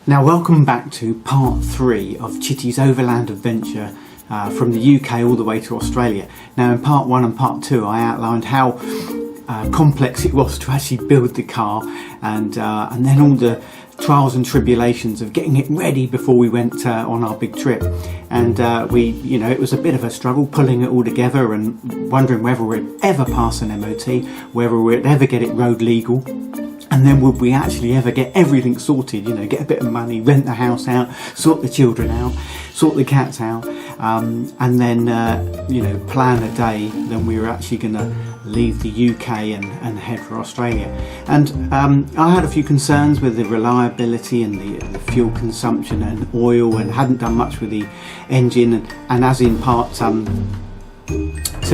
Now welcome back to part 3 of Chitty's overland adventure from the UK all the way to Australia. Now in part 1 and part 2 I outlined how complex it was to actually build the car and then all the trials and tribulations of getting it ready before we went on our big trip. And it was a bit of a struggle pulling it all together and wondering whether we'd ever pass an MOT, whether we'd ever get it road legal. And then would we actually ever get everything sorted, get a bit of money, rent the house out, sort the children out, sort the cats out, and then, plan a day then we were actually going to leave the UK and head for Australia. And I had a few concerns with the reliability and the fuel consumption and oil, and hadn't done much with the engine. And as in part 2,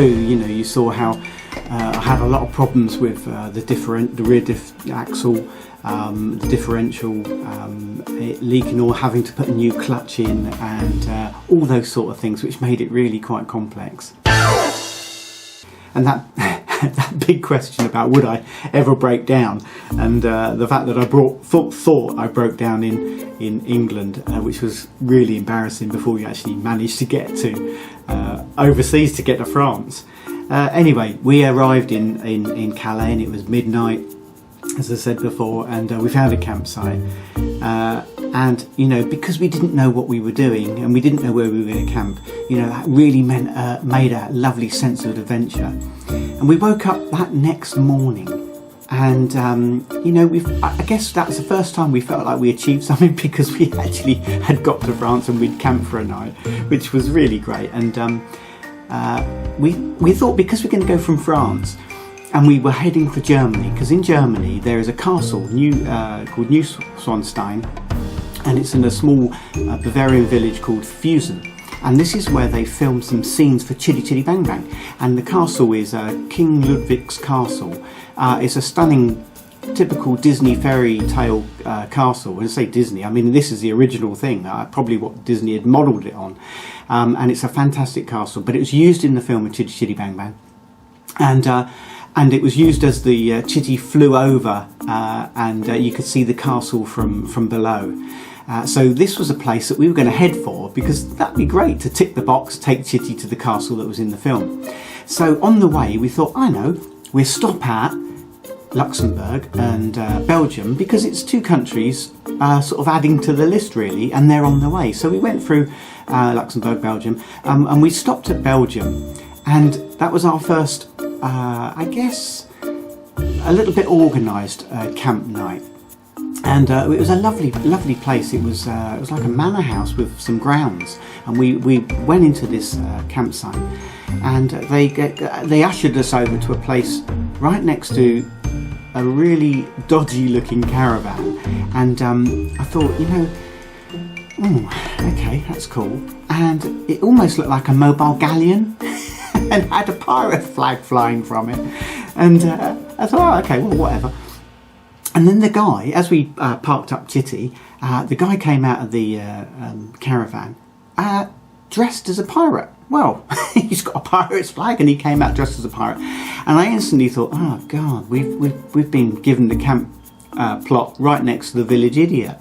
you saw how I had a lot of problems with the rear diff axle, the differential, it leaking oil, having to put a new clutch in, and all those sort of things, which made it really quite complex. And that that big question about would I ever break down, and the fact that I thought I broke down in England, which was really embarrassing before we actually managed to get to overseas, to get to France. Anyway, we arrived in Calais and it was midnight, as I said before, and we found a campsite. And because we didn't know what we were doing and we didn't know where we were going to camp, that really made a lovely sense of adventure. And we woke up that next morning, and I guess that's the first time we felt like we achieved something, because we actually had got to France and we'd camped for a night, which was really great. And we thought, because we're going to go from France and we were heading for Germany, because in Germany there is a castle called Neuschwanstein, and it's in a small Bavarian village called Fusen. And this is where they filmed some scenes for Chitty, Chitty, Bang, Bang. And the castle is King Ludwig's castle. It's a stunning, typical Disney fairy tale castle. When I say Disney, I mean this is the original thing, probably what Disney had modelled it on. And it's a fantastic castle, but it was used in the film of Chitty, Chitty, Bang, Bang. And it was used as the Chitty flew over, and you could see the castle from below. So this was a place that we were going to head for, because that'd be great to tick the box, take Chitty to the castle that was in the film. So on the way we thought, we'll stop at Luxembourg and Belgium, because it's two countries sort of adding to the list really, and they're on the way. So we went through Luxembourg, Belgium, and we stopped at Belgium, and that was our first, I guess, a little bit organised camp night. And it was a lovely place. It was like a manor house with some grounds, and we went into this campsite, and they ushered us over to a place right next to a really dodgy looking caravan. And I thought, okay, that's cool. And it almost looked like a mobile galleon and had a pirate flag flying from it. And I thought, okay, well, whatever. And then the guy, as we parked up Chitty, the guy came out of the caravan dressed as a pirate. Well, he's got a pirate's flag and he came out dressed as a pirate. And I instantly thought, oh God, we've been given the camp plot right next to the village idiot.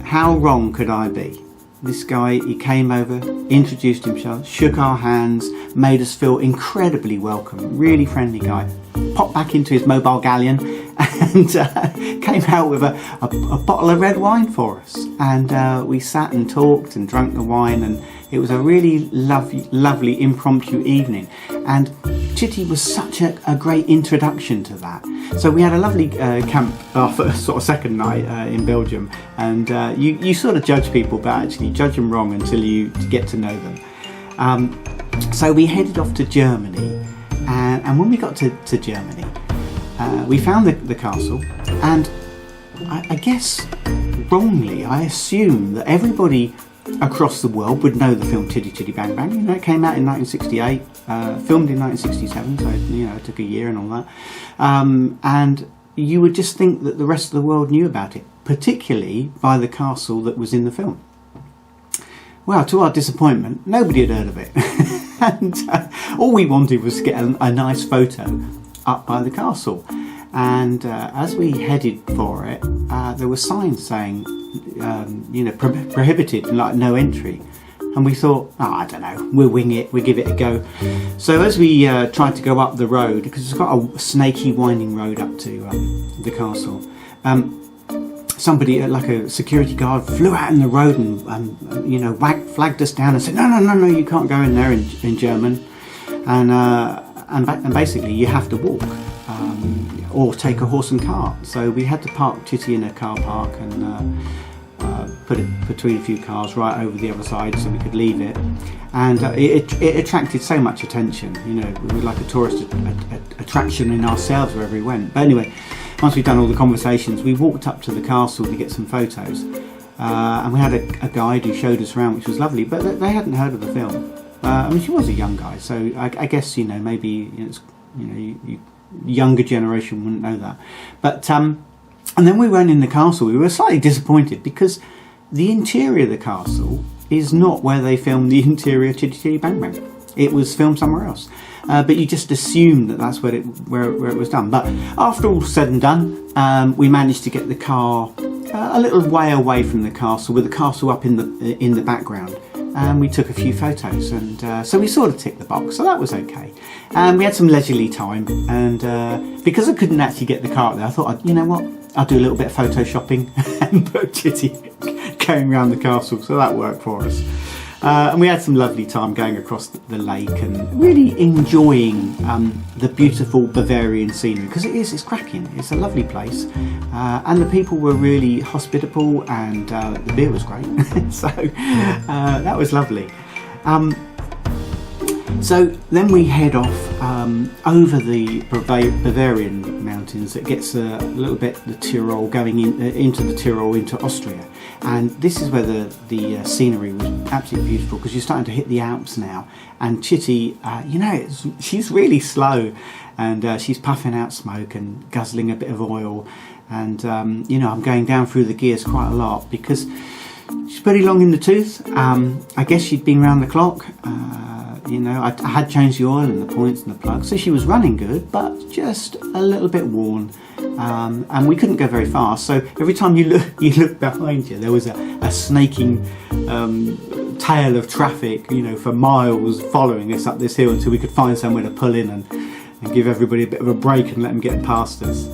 How wrong could I be? This guy, he came over, introduced himself, shook our hands, made us feel incredibly welcome. Really friendly guy. Popped back into his mobile galleon and came out with a bottle of red wine for us. And we sat and talked and drank the wine, and it was a really lovely impromptu evening. And Chitty was such a great introduction to that. So we had a lovely camp for sort of second night in Belgium, and you sort of judge people, but actually judge them wrong until you get to know them. So we headed off to Germany, and when we got to Germany, we found the castle, and I guess wrongly I assumed that everybody across the world would know the film Chitty, Chitty, Bang, Bang. It came out in 1968, filmed in 1967, so it took a year and all that. And you would just think that the rest of the world knew about it, particularly by the castle that was in the film. Well, to our disappointment, nobody had heard of it. And all we wanted was to get a nice photo up by the castle. And as we headed for it, there were signs saying prohibited, like no entry. And we thought, oh, I don't know, we'll wing it, we'll give it a go. So as we tried to go up the road, because it's got a snaky winding road up to the castle, somebody, like a security guard, flew out in the road and flagged us down and said, no, you can't go in there, in German. And basically you have to walk or take a horse and cart. So we had to park Chitty in a car park and put it between a few cars right over the other side so we could leave it. And it attracted so much attention. We were like a tourist attraction in ourselves wherever we went. But anyway, once we'd done all the conversations, we walked up to the castle to get some photos. And we had a guide who showed us around, which was lovely, but they hadn't heard of the film. She was a young guy, so I guess maybe younger generation wouldn't know that. But and then we went in the castle. We were slightly disappointed because the interior of the castle is not where they filmed the interior of Chitty Chitty Bang Bang. It was filmed somewhere else. But you just assumed that that's where it was done. But after all said and done, we managed to get the car a little way away from the castle, with the castle up in the background. And we took a few photos, and so we sort of ticked the box, so that was okay. And we had some leisurely time, and because I couldn't actually get the car there, I thought, you know what, I'll do a little bit of photo shopping and put Chitty going around the castle, so that worked for us. And we had some lovely time going across the lake and really enjoying the beautiful Bavarian scenery, because it's cracking. It's a lovely place, and the people were really hospitable, and the beer was great. So that was lovely. So then we head off over the Bavarian mountains. It gets a little bit the Tyrol, going into the Tyrol, into Austria. And this is where the scenery was absolutely beautiful, because you're starting to hit the Alps now. And Chitty, she's really slow, and she's puffing out smoke and guzzling a bit of oil. And, I'm going down through the gears quite a lot because she's pretty long in the tooth. I guess she'd been round the clock. I had changed the oil and the points and the plugs, so she was running good, but just a little bit worn. And we couldn't go very fast, so every time you look behind you, there was a snaking tail of traffic, for miles following us up this hill until we could find somewhere to pull in and give everybody a bit of a break and let them get past us.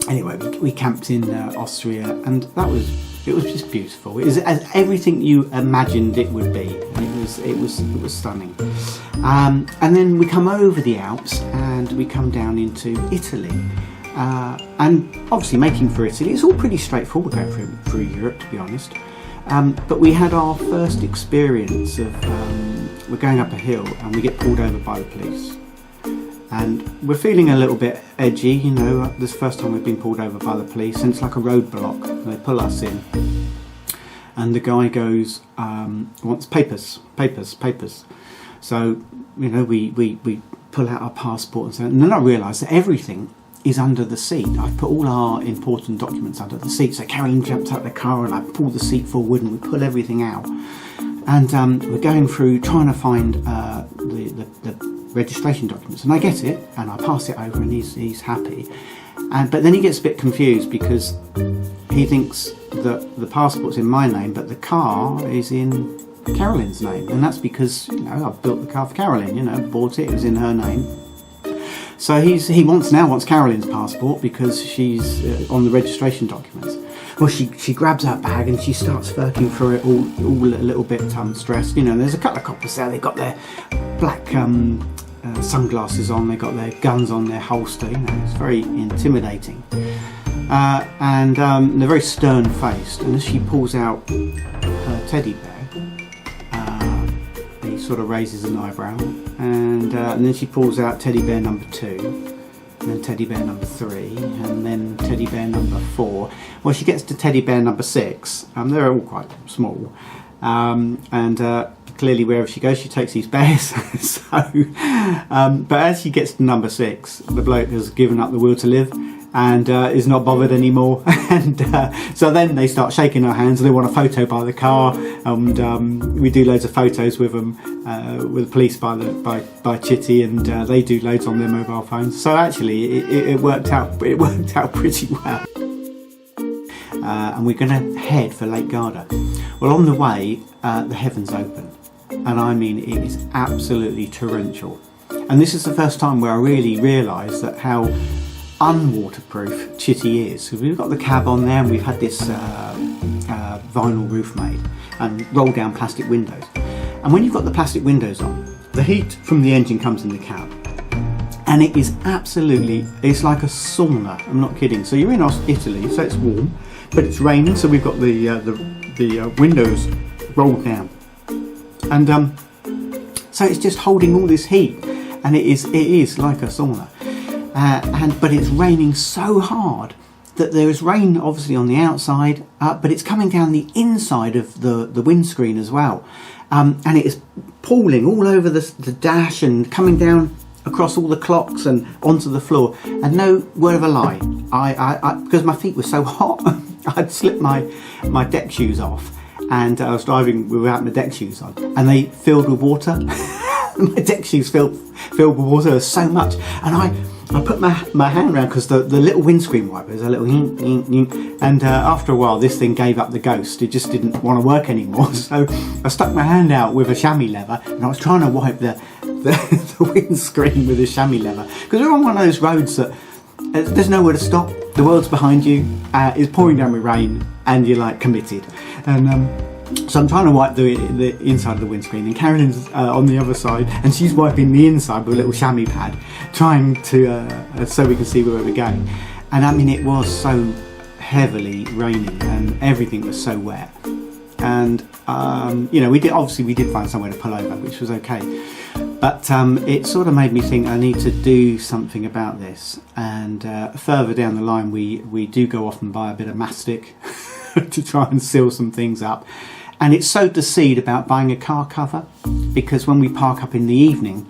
Anyway, we camped in Austria, and it was just beautiful. It was everything you imagined it would be. It was stunning. And then we come over the Alps and we come down into Italy. And obviously, making for Italy, it's all pretty straightforward going through Europe, to be honest. But we had our first experience of we're going up a hill and we get pulled over by the police. And we're feeling a little bit edgy, this first time we've been pulled over by the police, and it's like a roadblock. And they pull us in, and the guy goes, wants papers. So, we pull out our passport and so, and then I realise that everything is under the seat. I've put all our important documents under the seat. So Carolyn jumps out of the car and I pull the seat forward and we pull everything out. And we're going through trying to find the registration documents, and I get it and I pass it over and he's happy. But then he gets a bit confused because he thinks that the passport's in my name but the car is in Carolyn's name, and that's because I've built the car for Carolyn, bought it was in her name. So he wants Carolyn's passport because she's on the registration documents. Well, she grabs her bag and she starts furking through it all a little bit stressed. There's a couple of coppers there. They've got their black sunglasses on. They've got their guns on their holster. It's very intimidating. And they're very stern-faced. And as she pulls out her teddy bear, he sort of raises an eyebrow. And then she pulls out teddy bear number 2. And then teddy bear number 3, and then teddy bear number 4. Well, she gets to teddy bear number 6. They're all quite small, and clearly wherever she goes, she takes these bears. But as she gets to number 6, the bloke has given up the will to live and is not bothered anymore. And so then they start shaking our hands and they want a photo by the car, and we do loads of photos with them, with the police by Chitty, and they do loads on their mobile phones. So actually it worked out pretty well. and we're going to head for Lake Garda. Well, on the way, the heavens open, and I mean it is absolutely torrential. And this is the first time where I really realised that how unwaterproof Chitty is. So we've got the cab on there, and we've had this vinyl roof made and roll down plastic windows. And when you've got the plastic windows on, the heat from the engine comes in the cab, and it is absolutely, it's like a sauna. I'm not kidding. So you're in Italy, so it's warm, but it's raining, so we've got the windows rolled down, and so it's just holding all this heat, and it is like a sauna. But it's raining so hard that there is rain obviously on the outside, but it's coming down the inside of the windscreen as well, and it is pooling all over the dash and coming down across all the clocks and onto the floor. And no word of a lie, I because my feet were so hot, I'd slipped my deck shoes off, and I was driving without my deck shoes on, and they filled with water. My deck shoes filled with water so much, and I put my hand around, because the little windscreen wipers are a little and after a while this thing gave up the ghost. It just didn't want to work anymore, so I stuck my hand out with a chamois lever, and I was trying to wipe the windscreen with a chamois lever, because we're on one of those roads that there's nowhere to stop. The world's behind you, it's pouring down with rain, and you're like committed. And so I'm trying to wipe the inside of the windscreen, and Carolyn's on the other side, and she's wiping the inside with a little chamois pad, trying to so we can see where we're going. And I mean, it was so heavily raining, and everything was so wet. And you know, we did find somewhere to pull over, which was okay. But it sort of made me think I need to do something about this. And further down the line, we do go off and buy a bit of mastic to try and seal some things up. And it's sowed the seed about buying a car cover, because when we park up in the evening,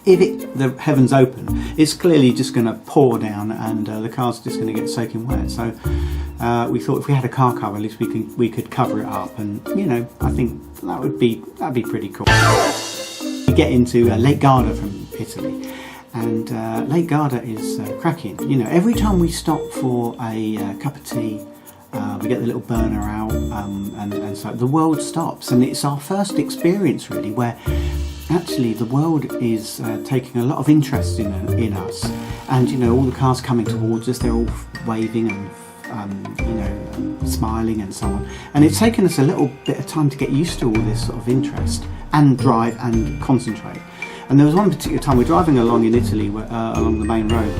if the heavens open, it's clearly just going to pour down, and the car's just going to get soaking wet. So we thought if we had a car cover, at least we could cover it up, and you know, I think that'd be pretty cool. We get into Lake Garda from Italy, and Lake Garda is cracking. You know, every time we stop for a cup of tea, we get the little burner out, and so the world stops, and it's our first experience really where actually the world is taking a lot of interest in us. And you know, all the cars coming towards us, they're all waving and you know, smiling and so on. And it's taken us a little bit of time to get used to all this sort of interest and drive and concentrate. And there was one particular time we're driving along in Italy, along the main road,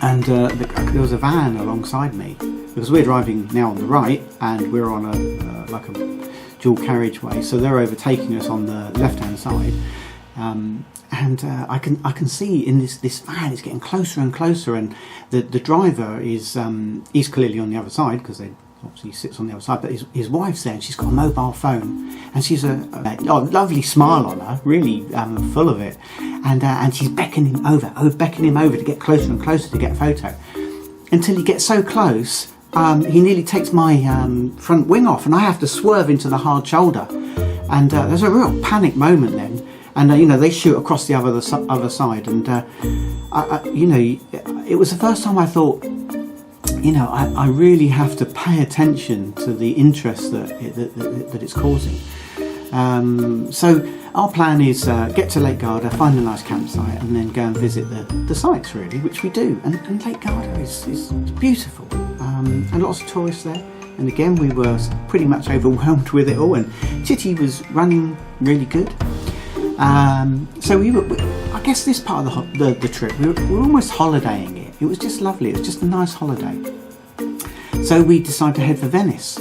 and there was a van alongside me, because we're driving now on the right, and we're on like a dual carriageway, so they're overtaking us on the left-hand side, and I can see in this van, it's getting closer and closer, and the driver is he's clearly on the other side, because they obviously sits on the other side, but his wife's there, and she's got a mobile phone, and she's a lovely smile on her, really full of it, and she's beckoning him over to get closer and closer to get a photo, until he gets so close. He nearly takes my front wing off, and I have to swerve into the hard shoulder, and there's a real panic moment then, and you know, they shoot across the other side, and you know, it was the first time I thought, you know, I really have to pay attention to the interest that it's causing. So our plan is get to Lake Garda, find a nice campsite, and then go and visit the sites really, which we do. And Lake Garda is beautiful, and lots of tourists there. And again, we were pretty much overwhelmed with it all, and Chitty was running really good. So I guess this part of the trip, we were almost holidaying it. It was just lovely. It was just a nice holiday. So we decided to head for Venice.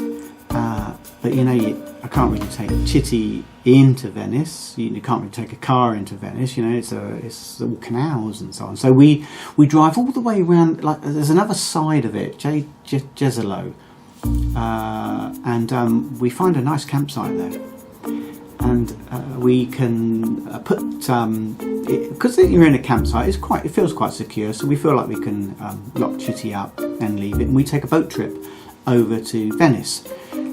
But you know, I can't really take Chitty into Venice. You can't really take a car into Venice. You know, it's all canals and so on. So we drive all the way around. Like, there's another side of it, Jesolo, and we find a nice campsite there. And we can put, because you're in a campsite, it feels quite secure, so we feel like we can lock Chitty up and leave it, and we take a boat trip over to Venice.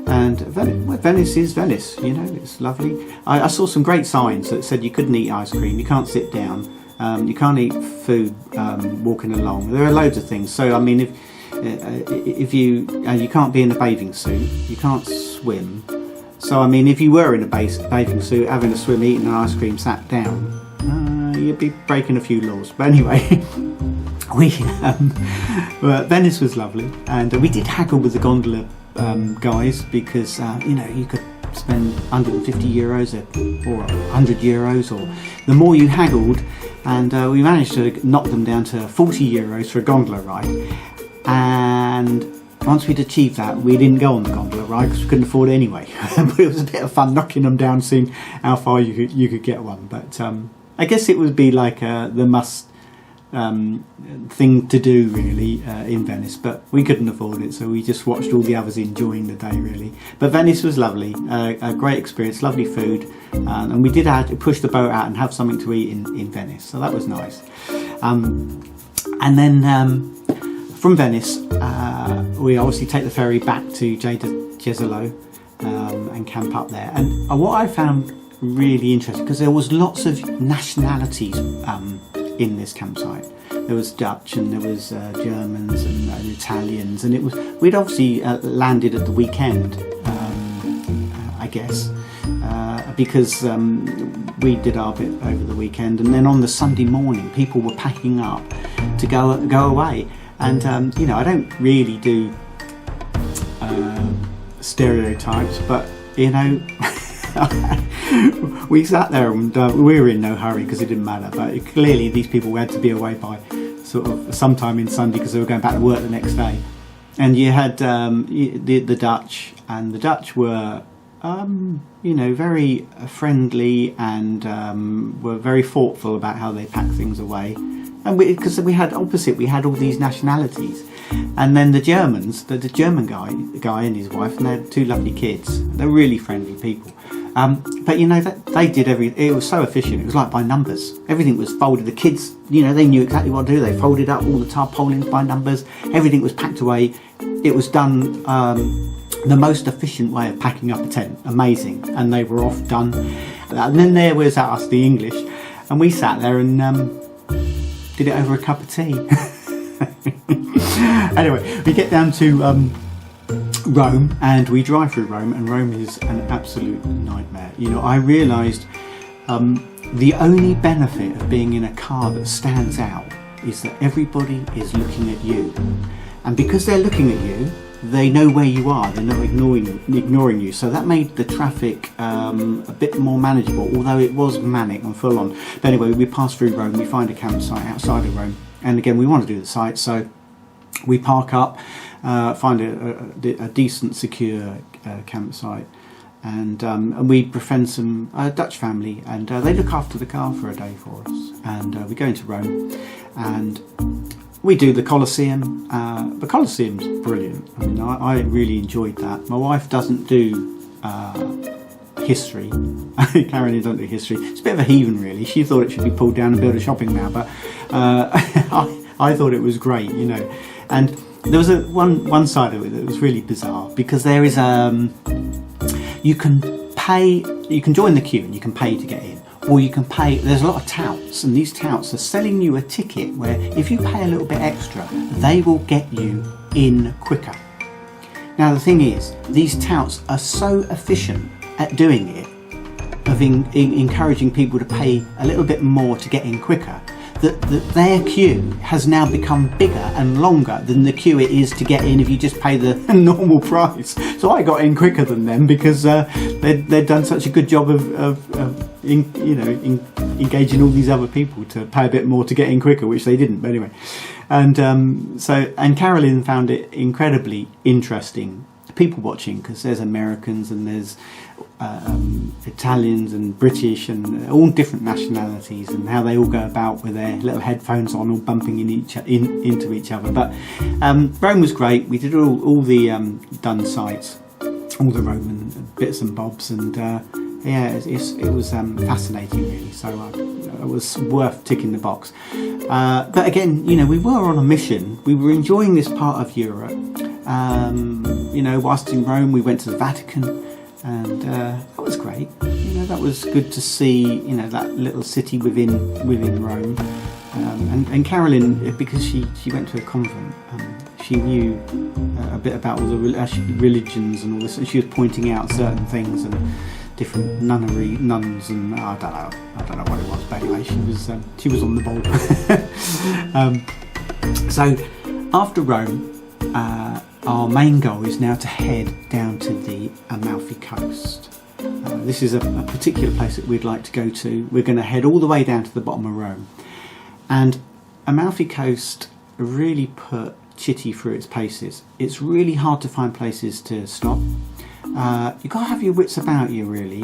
And Venice is Venice, you know, it's lovely. I saw some great signs that said you couldn't eat ice cream, you can't sit down, you can't eat food walking along. There are loads of things. So I mean, if you can't be in a bathing suit, you can't swim. So I mean, if you were in a bathing suit, having a swim, eating an ice cream, sat down, you'd be breaking a few laws. But anyway, but Venice was lovely, and we did haggle with the gondola guys, because you could spend 150 euros or 100 euros, or the more you haggled, and we managed to knock them down to 40 euros for a gondola ride. And once we'd achieved that, we didn't go on the gondola ride because we couldn't afford it anyway. But it was a bit of fun knocking them down, seeing how far you could get one. But I guess it would be like the must thing to do really in Venice, but we couldn't afford it, so we just watched all the others enjoying the day really. But Venice was lovely, a great experience, lovely food, and we did push the boat out and have something to eat in Venice, so that was nice. And then from Venice we obviously take the ferry back to Jesolo and camp up there. And what I found really interesting, because there was lots of nationalities in this campsite. There was Dutch, and there was Germans and Italians, and we'd obviously landed at the weekend, I guess, because we did our bit over the weekend, and then on the Sunday morning people were packing up to go away. And I don't really do stereotypes, but we sat there and we were in no hurry because it didn't matter, but clearly these people had to be away by sort of sometime in Sunday because they were going back to work the next day. And you had the Dutch, and the Dutch were very friendly, and were very thoughtful about how they pack things away. And because we had all these nationalities. And then the Germans, the German guy and his wife, and they had two lovely kids. They're really friendly people. But they did it was so efficient. It was like by numbers. Everything was folded. The kids, they knew exactly what to do. They folded up all the tarpaulins by numbers. Everything was packed away. It was done the most efficient way of packing up a tent. Amazing. And they were off, done. And then there was us, the English, and we sat there and did it over a cup of tea. Anyway, we get down to Rome, and we drive through Rome, and Rome is an absolute nightmare. I realised the only benefit of being in a car that stands out is that everybody is looking at you, and because they're looking at you, they know where you are. They're not ignoring you. So that made the traffic a bit more manageable, although it was manic and full on. But anyway, we pass through Rome. We find a campsite outside of Rome, and again, we want to do the site, so we park up, find a decent, secure campsite, and we befriend some Dutch family, and they look after the car for a day for us. And we go into Rome, and we do the Colosseum. The Colosseum's brilliant. I mean, I really enjoyed that. My wife doesn't do history. Caroline doesn't do history. It's a bit of a heathen, really. She thought it should be pulled down and build a shopping mall, but I thought it was great, And there was one side of it that was really bizarre, because there is you can join the queue and you can pay to get in, or you can pay. There's a lot of touts, and these touts are selling you a ticket where if you pay a little bit extra, they will get you in quicker. Now the thing is, these touts are so efficient at doing it, of encouraging people to pay a little bit more to get in quicker, that their queue has now become bigger and longer than the queue it is to get in if you just pay the normal price. So I got in quicker than them because they'd done such a good job of engaging all these other people to pay a bit more to get in quicker, which they didn't. But anyway, and Carolyn found it incredibly interesting, people watching, because there's Americans and there's Italians and British and all different nationalities, and how they all go about with their little headphones on, all bumping into each other. But Rome was great. We did all the done sites, all the Roman bits and bobs, and it was fascinating, really. So it was worth ticking the box. But again, we were on a mission. We were enjoying this part of Europe. Whilst in Rome, we went to the Vatican. And that was great. That was good to see. That little city within Rome. And Carolyn, because she went to a convent, she knew a bit about all the religions and all this, and she was pointing out certain things and different nuns, and I don't know what it was, but anyway, she was on the ball. So after Rome, our main goal is now to head down to the Amalfi Coast. This is a particular place that we'd like to go to. We're going to head all the way down to the bottom of Rome. And Amalfi Coast really put Chitty through its paces. It's really hard to find places to stop. You've got to have your wits about you, really.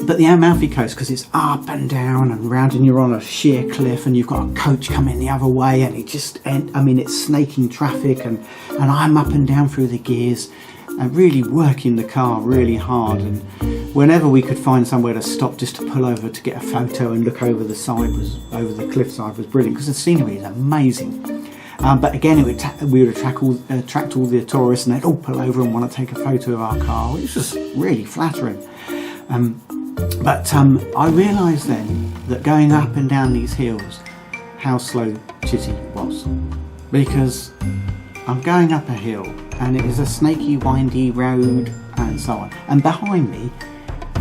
But the Amalfi Coast, because it's up and down and round, and you're on a sheer cliff, and you've got a coach coming the other way, and it's snaking traffic, and I'm up and down through the gears, and really working the car really hard. And whenever we could find somewhere to stop just to pull over to get a photo and look over the cliffside was brilliant, because the scenery is amazing. But again, we would attract all the tourists, and they'd all pull over and want to take a photo of our car, which was really flattering. But I realised then that going up and down these hills, how slow Chitty was, because I'm going up a hill and it is a snaky, windy road and so on, and behind me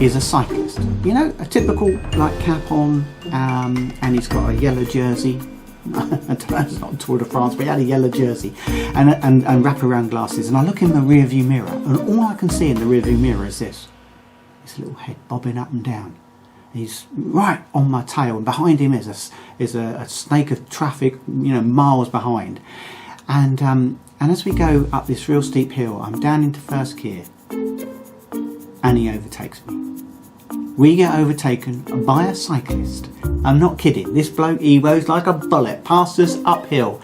is a cyclist, a typical cap on, and he's got a yellow jersey. I don't know, it's not Tour de France, but he had a yellow jersey and wraparound glasses, and I look in the rear view mirror, and all I can see in the rear view mirror is his little head bobbing up and down. He's right on my tail, and behind him is a snake of traffic, miles behind. And as we go up this real steep hill, I'm down into first gear, and he overtakes me. We get overtaken by a cyclist. I'm not kidding. This bloke Ewo's like a bullet past us uphill.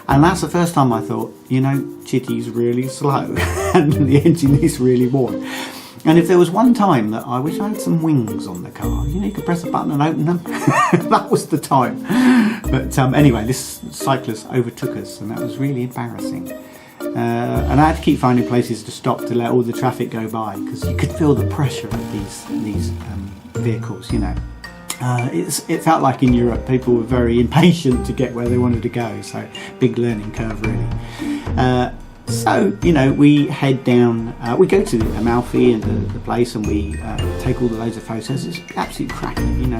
And that's the first time I thought, Chitty's really slow and the engine is really worn. And if there was one time that I wish I had some wings on the car, you could press a button and open them, that was the time. But anyway, this cyclist overtook us, and that was really embarrassing. And I had to keep finding places to stop to let all the traffic go by, because you could feel the pressure of these vehicles. It felt like in Europe people were very impatient to get where they wanted to go, so big learning curve really. So we head down, we go to Amalfi and the place, and we take all the loads of photos. It's absolutely cracking,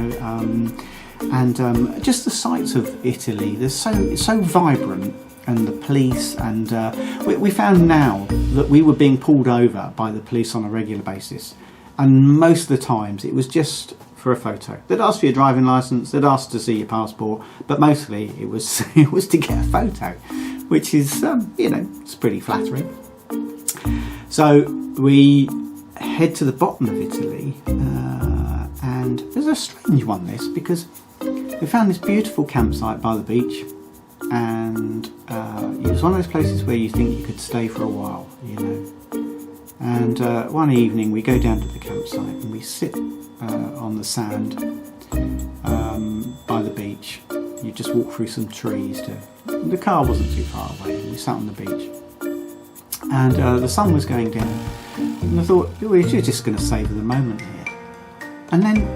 and just the sights of Italy, it's so vibrant. And the police, and we found now that we were being pulled over by the police on a regular basis, and most of the times it was just for a photo. They'd ask for your driving licence, they'd ask to see your passport, but mostly it was to get a photo, which is it's pretty flattering. So we head to the bottom of Italy, and there's a strange one, this, because we found this beautiful campsite by the beach. And it was one of those places where you think you could stay for a while, And one evening we go down to the campsite and we sit on the sand by the beach. You just walk through some trees. The car wasn't too far away, and we sat on the beach. And the sun was going down, and I thought, we're just going to savour the moment here. And then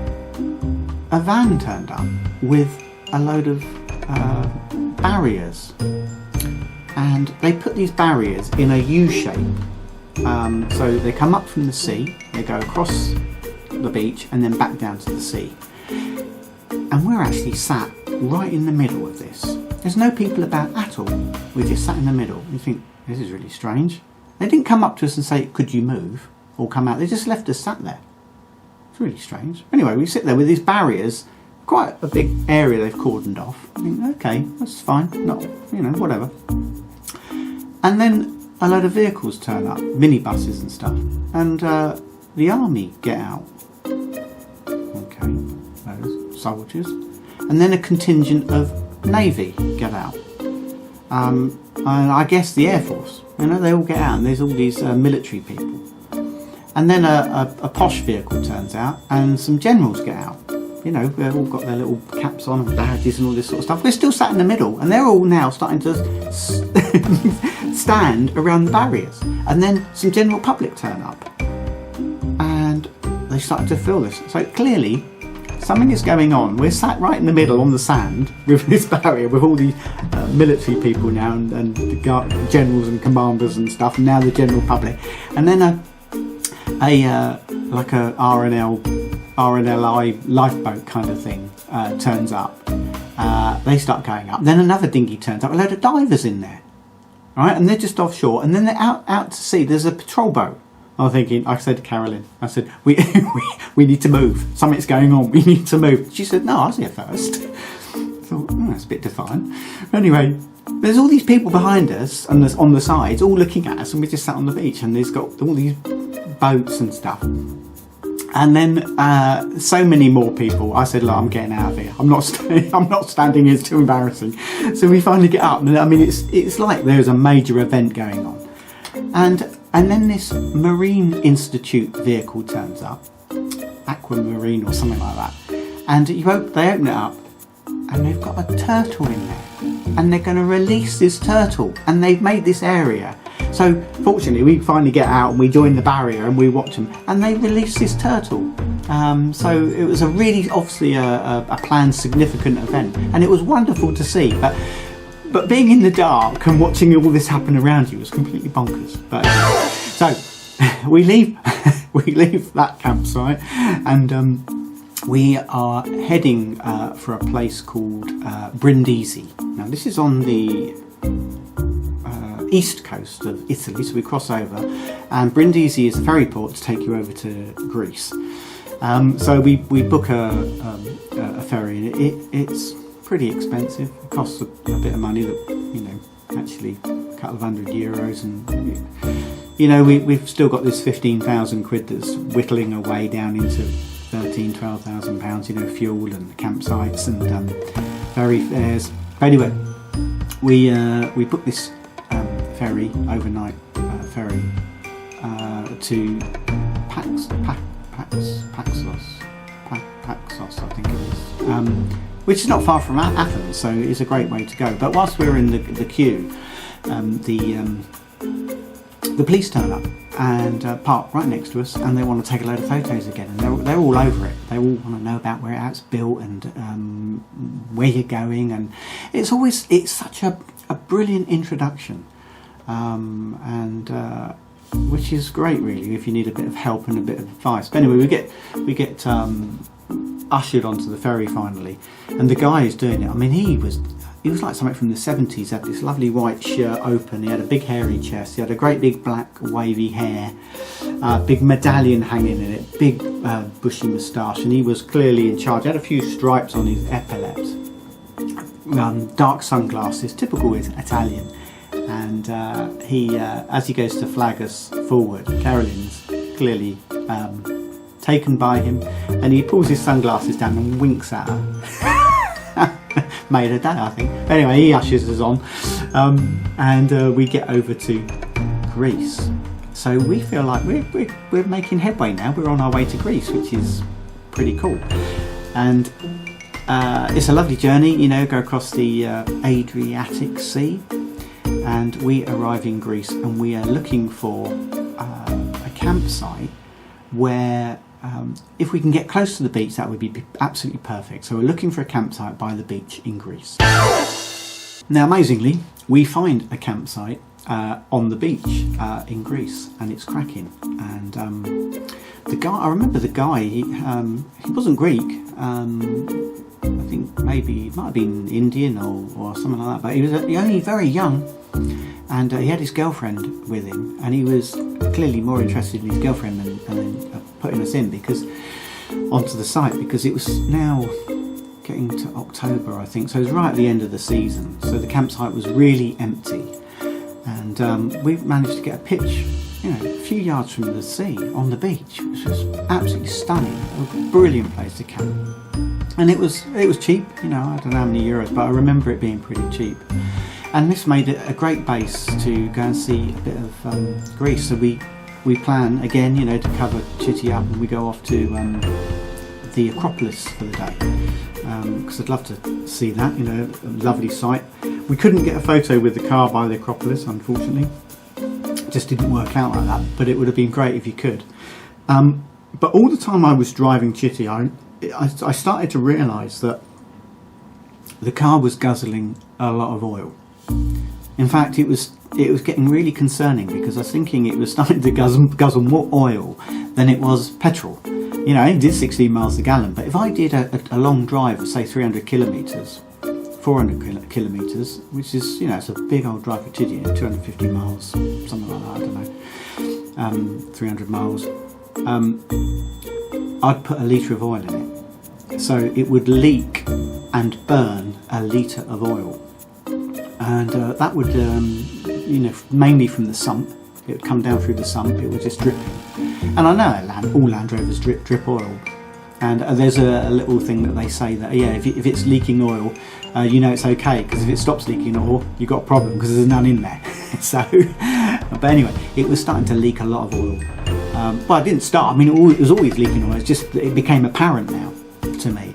a van turned up with a load of barriers, and they put these barriers in a U shape, so they come up from the sea, they go across the beach and then back down to the sea, and we're actually sat right in the middle of this. There's no people about at all, we're just sat in the middle. You think, this is really strange. They didn't come up to us and say, could you move or come out, they just left us sat there. It's really strange. Anyway, we sit there with these barriers, quite a big area they've cordoned off. I think, okay, that's fine, not, whatever. And then a load of vehicles turn up, minibuses and stuff, and the army get out. Okay, those soldiers. And then a contingent of navy get out. And I guess the Air Force, they all get out, and there's all these military people. And then a posh vehicle turns out, and some generals get out. They've all got their little caps on and badges and all this sort of stuff. We're still sat in the middle, and they're all now starting to stand around the barriers. And then some general public turn up, and they started to fill this. So clearly, something is going on. We're sat right in the middle on the sand with this barrier with all these military people now and the generals and commanders and stuff, and now the general public, and then like a RNLI lifeboat kind of thing turns up. They start going up. Then another dinghy turns up. A load of divers in there, right? And they're just offshore. And then they're out to sea. There's a patrol boat. I'm thinking. I said to Carolyn, I said, we need to move. Something's going on. We need to move. She said, no, I was here first. I thought, that's a bit defiant. Anyway, there's all these people behind us and on the sides, all looking at us, and we just sat on the beach, and there's got all these boats and stuff. And then so many more people. I said, look, I'm getting out of here. I'm not standing here. It's too embarrassing. So we finally get up. And I mean, it's like there's a major event going on. And then this Marine Institute vehicle turns up, Aquamarine or something like that. And they open it up, and they've got a turtle in there, and they're going to release this turtle. And they've made this area. So fortunately, we finally get out and we join the barrier and we watch them, and they release this turtle. So it was obviously a planned significant event, and it was wonderful to see. But being in the dark and watching all this happen around you was completely bonkers. But so we leave that campsite, and we are heading for a place called Brindisi. Now this is on the east coast of Italy, so we cross over, and Brindisi is the ferry port to take you over to Greece. So we book a ferry, and it's pretty expensive. It costs a bit of money, that actually a couple of €100, and we've still got this 15,000 quid that's whittling away down into 13,000-12,000 pounds. Fuel and campsites and ferry fares. But anyway, we booked this ferry, overnight ferry, to Paxos, I think it is, which is not far from Athens, so it's a great way to go. But whilst we were in the queue, the police turn up and park right next to us, and they want to take a load of photos again, and they're all over it. They all want to know about where it's built and where you're going, and it's such a brilliant introduction. Which is great, really, if you need a bit of help and a bit of advice. But anyway, we get ushered onto the ferry finally, and the guy who's doing it, I mean, he was like something from the 70s. He had this lovely white shirt open, he had a big hairy chest, he had a great big black wavy hair, big medallion hanging in it, big bushy moustache, and he was clearly in charge. He had a few stripes on his epaulets, dark sunglasses, typical Italian. And he, as he goes to flag us forward, Carolyn's clearly taken by him, and he pulls his sunglasses down and winks at her. Made her day, I think. Anyway, he ushers us on, and we get over to Greece. So we feel like we're making headway now. We're on our way to Greece, which is pretty cool. And it's a lovely journey, go across the Adriatic Sea. And we arrive in Greece, and we are looking for a campsite where, if we can get close to the beach, that would be absolutely perfect. So we're looking for a campsite by the beach in Greece. Now, amazingly, we find a campsite on the beach in Greece, and it's cracking. And I remember the guy, he wasn't Greek. I think maybe it might have been Indian or something like that, but he was only very young, and he had his girlfriend with him, and he was clearly more interested in his girlfriend than putting us in onto the site, because it was now getting to October, I think, so it was right at the end of the season, so the campsite was really empty, and we managed to get a pitch a few yards from the sea on the beach, which was absolutely stunning, a brilliant place to camp. And it was cheap, I don't know how many euros, but I remember it being pretty cheap. And this made it a great base to go and see a bit of Greece. So we plan again, to cover Chitty up, and we go off to the Acropolis for the day, because I'd love to see that, a lovely sight. We couldn't get a photo with the car by the Acropolis, unfortunately. It just didn't work out like that, but it would have been great if you could. But all the time I was driving Chitty, I started to realise that the car was guzzling a lot of oil. In fact, it was getting really concerning, because I was thinking it was starting to guzzle more oil than it was petrol. You know, I only did 16 miles a gallon, but if I did a long drive of, say, 300 kilometres, 400 kilometres, which is, you know, it's a big old drive for Chitty, 250 miles, something like that, I don't know, 300 miles, I'd put a litre of oil in it. So it would leak and burn a litre of oil. And that would, you know, mainly from the sump. It would come down through the sump, it would just drip. And I know all Land Rovers drip oil. And there's a little thing that they say that, yeah, if it's leaking oil, you know it's okay, because if it stops leaking oil, you've got a problem, because there's none in there. So, but anyway, it was starting to leak a lot of oil. Well, it didn't start, I mean, it was always leaking oil, it's just that it became apparent now to me.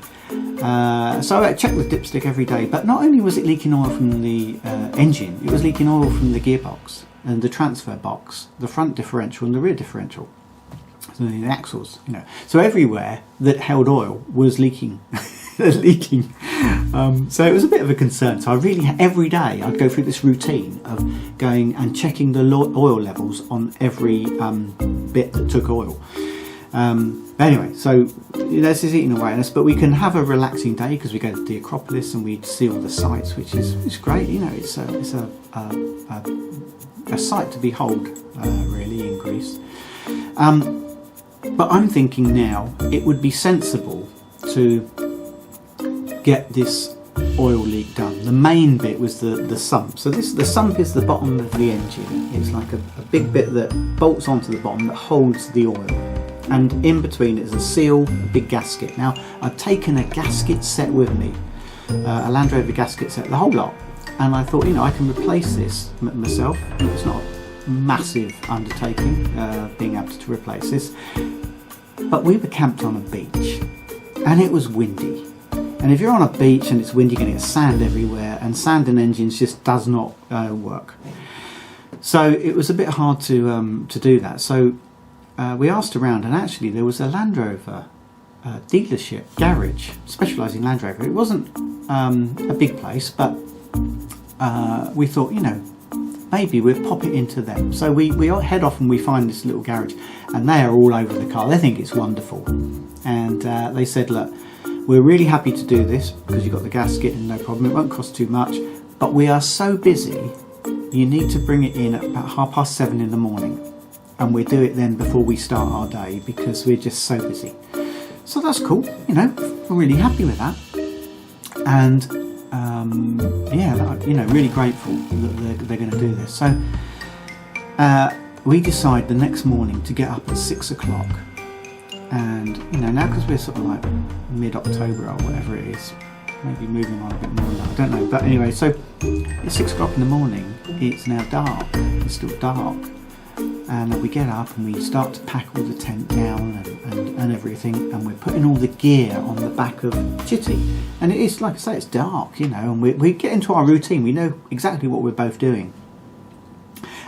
So I checked the dipstick every day, but not only was it leaking oil from the engine, it was leaking oil from the gearbox and the transfer box, the front differential and the rear differential, so the axles, you know. So everywhere that held oil was leaking. Leaking. So it was a bit of a concern. So I really, every day I'd go through this routine of going and checking the oil levels on every bit that took oil. Anyway, so this is eating away at us, but we can have a relaxing day because we go to the Acropolis and we see all the sights, which is great. You know, it's a sight to behold, really, in Greece. But I'm thinking now it would be sensible to get this oil leak done. The main bit was the sump. So the sump is the bottom of the engine. It's like a big bit that bolts onto the bottom that holds the oil. And in between is a seal, a big gasket. Now, I've taken a gasket set with me, a Land Rover gasket set, the whole lot. And I thought, you know, I can replace this myself. It's not a massive undertaking, being able to replace this. But we were camped on a beach, and it was windy. And if you're on a beach and it's windy, you're going to get sand everywhere, and sand in engines just does not work. So it was a bit hard to do that. So we asked around, and actually there was a Land Rover dealership, garage, specialising in Land Rover. It wasn't a big place, but we thought, you know, maybe we'd pop it into them. So we head off and we find this little garage, and they are all over the car. They think it's wonderful. And they said, look, we're really happy to do this because you've got the gasket and no problem. It won't cost too much, but we are so busy, you need to bring it in at about 7:30 in the morning. And we do it then before we start our day because we're just so busy. So that's cool, you know, we're really happy with that. And yeah, you know, really grateful that they're going to do this. So we decide the next morning to get up at 6 o'clock. And, you know, now because we're sort of like mid-October or whatever it is, maybe moving on a bit more now, I don't know. But anyway, so it's 6 o'clock in the morning, it's now dark, it's still dark. And we get up and we start to pack all the tent down and everything, and we're putting all the gear on the back of Chitty. And it is, like I say, it's dark, you know, and we get into our routine, we know exactly what we're both doing.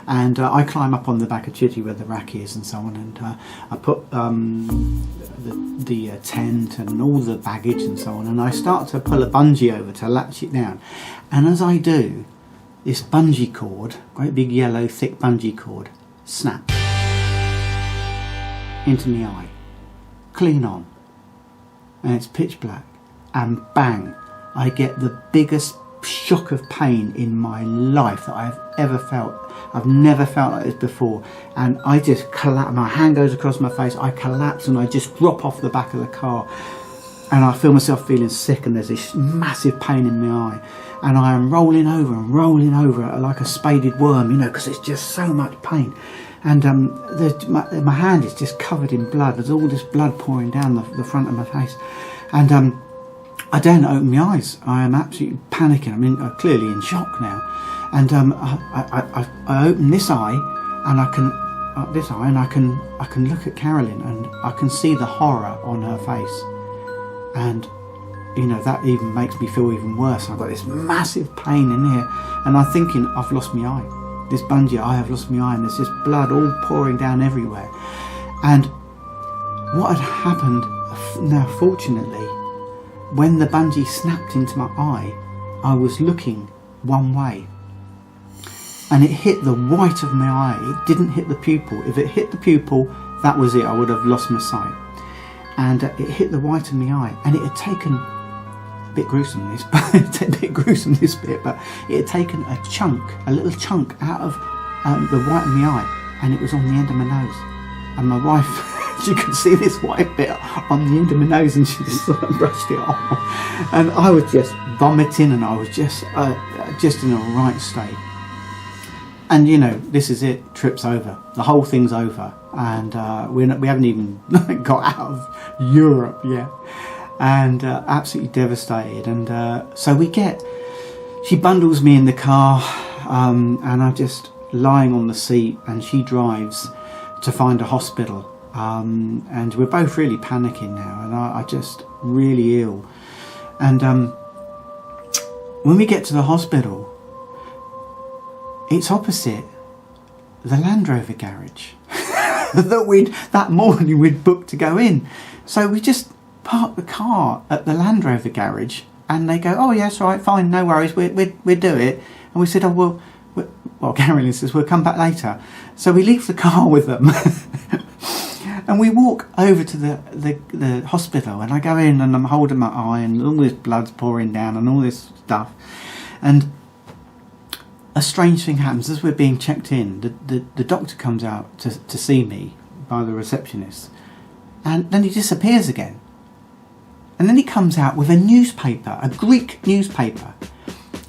And I climb up on the back of Chitty where the rack is and so on, and I put the tent and all the baggage and so on, and I start to pull a bungee over to latch it down. And as I do, this bungee cord, great big yellow thick bungee cord, snaps into my eye, clean on, and it's pitch black, and bang, I get the biggest shock of pain in my life that I've ever felt. I've never felt like this before, and I just collapse. My hand goes across my face, I collapse and I just drop off the back of the car, and I feel myself feeling sick, and there's this massive pain in my eye, and I am rolling over like a spaded worm, you know, because it's just so much pain. And my hand is just covered in blood. There's all this blood pouring down the front of my face, and I don't open my eyes. I am absolutely panicking. I'm clearly in shock now. And I open this eye, and I can look at Carolyn, and I can see the horror on her face. And you know, that even makes me feel even worse. I've got this massive pain in here, and I'm thinking I've lost my eye. This bungee, I have lost my eye, and there's just blood all pouring down everywhere. And what had happened Now, fortunately, when the bungee snapped into my eye, I was looking one way. And it hit the white of my eye. It didn't hit the pupil. If it hit the pupil, that was it. I would have lost my sight. And it hit the white of my eye. And it had taken, a bit gruesome this, but it had taken a little chunk out of the white of my eye. And it was on the end of my nose. And my wife, she could see this white bit on the end of my nose, and she just sort of brushed it off. And I was just vomiting, and I was just in a right state. And you know, this is it. Trip's over. The whole thing's over, and we haven't even got out of Europe yet, and absolutely devastated. And so she bundles me in the car, and I'm just lying on the seat, and she drives to find a hospital. And we're both really panicking now, and I just really ill. And when we get to the hospital, it's opposite the Land Rover garage that morning we'd booked to go in. So we just parked the car at the Land Rover garage, and they go, "Oh yes, all right, fine, no worries, we'll do it." And we said, "Oh well, Carolyn says we'll come back later." So we leave the car with them. And we walk over to the hospital, and I go in, and I'm holding my eye, and all this blood's pouring down and all this stuff. And a strange thing happens as we're being checked in. The doctor comes out to see me by the receptionist, and then he disappears again. And then he comes out with a newspaper, a Greek newspaper,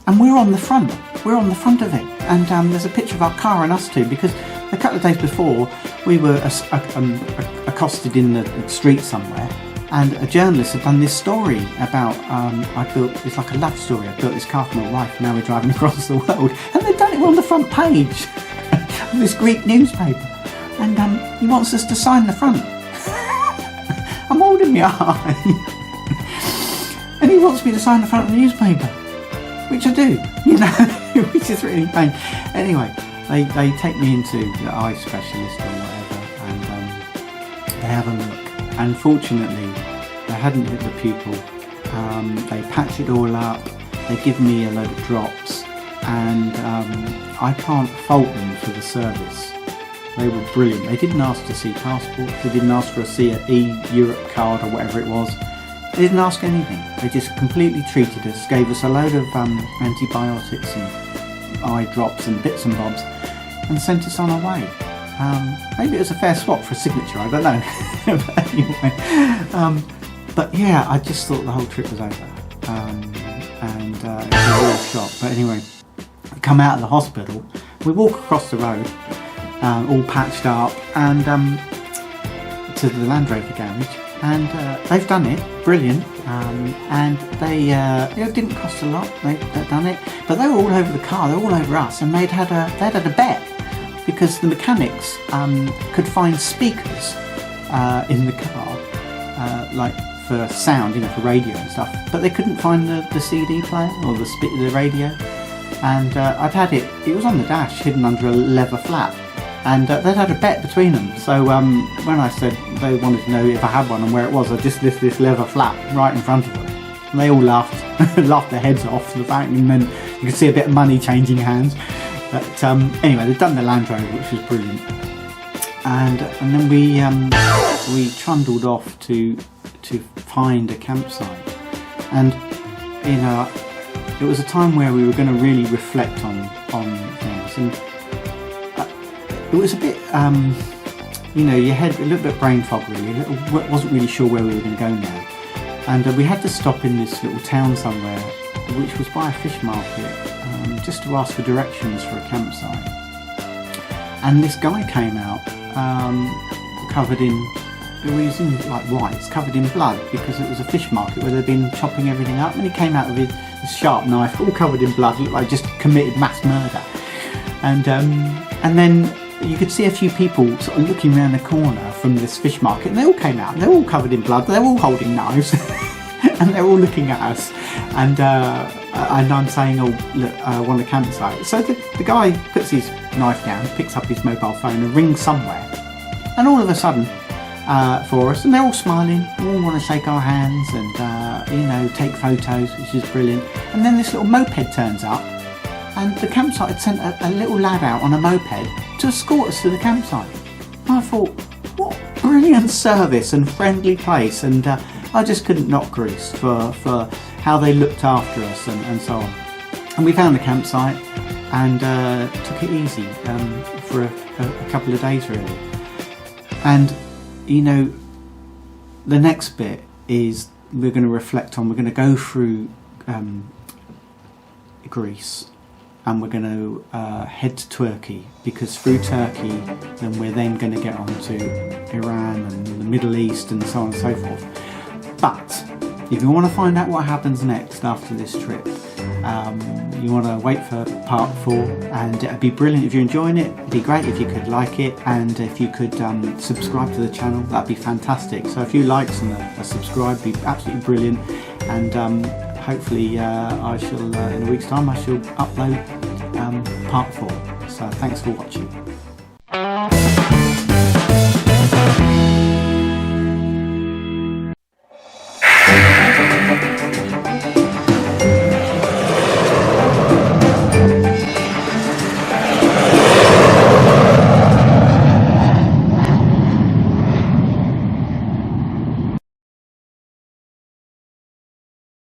and we're on the front of it. And there's a picture of our car and us two, because a couple of days before we were accosted in the street somewhere, and a journalist had done this story about it's like a love story. I built this car for my wife, and now we're driving across the world, and they've done it on the front page of this Greek newspaper. And he wants us to sign the front. I'm holding my eye, and he wants me to sign the front of the newspaper, which I do, you know, which is really pain. Anyway, they take me into the eye specialist or whatever, and they have a look. And fortunately, they hadn't hit the pupil. They patch it all up. They give me a load of drops, and I can't fault them for the service. They were brilliant. They didn't ask to see passports. They didn't ask for a CE Europe card or whatever it was. They didn't ask anything. They just completely treated us, gave us a load of antibiotics and eye drops and bits and bobs, and sent us on our way. Maybe it was a fair swap for a signature, I don't know. But anyway, but yeah, I just thought the whole trip was over, and it was a real shock. But anyway, we come out of the hospital, we walk across the road, all patched up, and to the Land Rover garage, and they've done it, brilliant, and they it didn't cost a lot. They'd done it, but they were all over the car, they were all over us, and they'd had a bet, because the mechanics could find speakers in the car, like for sound, you know, for radio and stuff, but they couldn't find the CD player or the radio. And I'd had it was on the dash, hidden under a leather flap, and they'd had a bet between them. So when I said they wanted to know if I had one and where it was, I just lifted this leather flap right in front of them, and they all laughed laughed their heads off. The fact, and then you could see a bit of money changing hands. But anyway, they'd done the Land Rover, which was brilliant, and then we trundled off to find a campsite, and you know, it was a time where we were going to really reflect on things, and it was a bit, you know, your head a little bit brain fog really, wasn't really sure where we were going to go now, and we had to stop in this little town somewhere, which was by a fish market, just to ask for directions for a campsite. And this guy came out, covered in, he was in like whites, covered in blood, because it was a fish market where they'd been chopping everything up, and he came out with his sharp knife, all covered in blood, looked like just committed mass murder. And then you could see a few people sort of looking around the corner from this fish market, and they all came out, and they're all covered in blood, they're all holding knives, and they're all looking at us, and I'm saying, "Oh, look, I want a campsite." So the guy puts his knife down, picks up his mobile phone and rings somewhere, and all of a sudden for us, and they're all smiling, all want to shake our hands and take photos, which is brilliant. And then this little moped turns up, and the campsite had sent a little lad out on a moped to escort us to the campsite. And I thought, what brilliant service and friendly place, and I just couldn't knock Greece for how they looked after us and so on. And we found the campsite and took it easy for a couple of days really. And the next bit is we're going to reflect on, we're going to go through Greece, and we're going to head to Turkey, because through Turkey then we're then going to get on to Iran and the Middle East and so on and so forth. But if you want to find out what happens next after this trip, you want to wait for part 4, and it'd be brilliant if you're enjoying it. It'd be great if you could like it, and if you could subscribe to the channel, that'd be fantastic. So a few likes and a subscribe would be absolutely brilliant, and hopefully I shall in a week's time I shall upload part 4. So thanks for watching.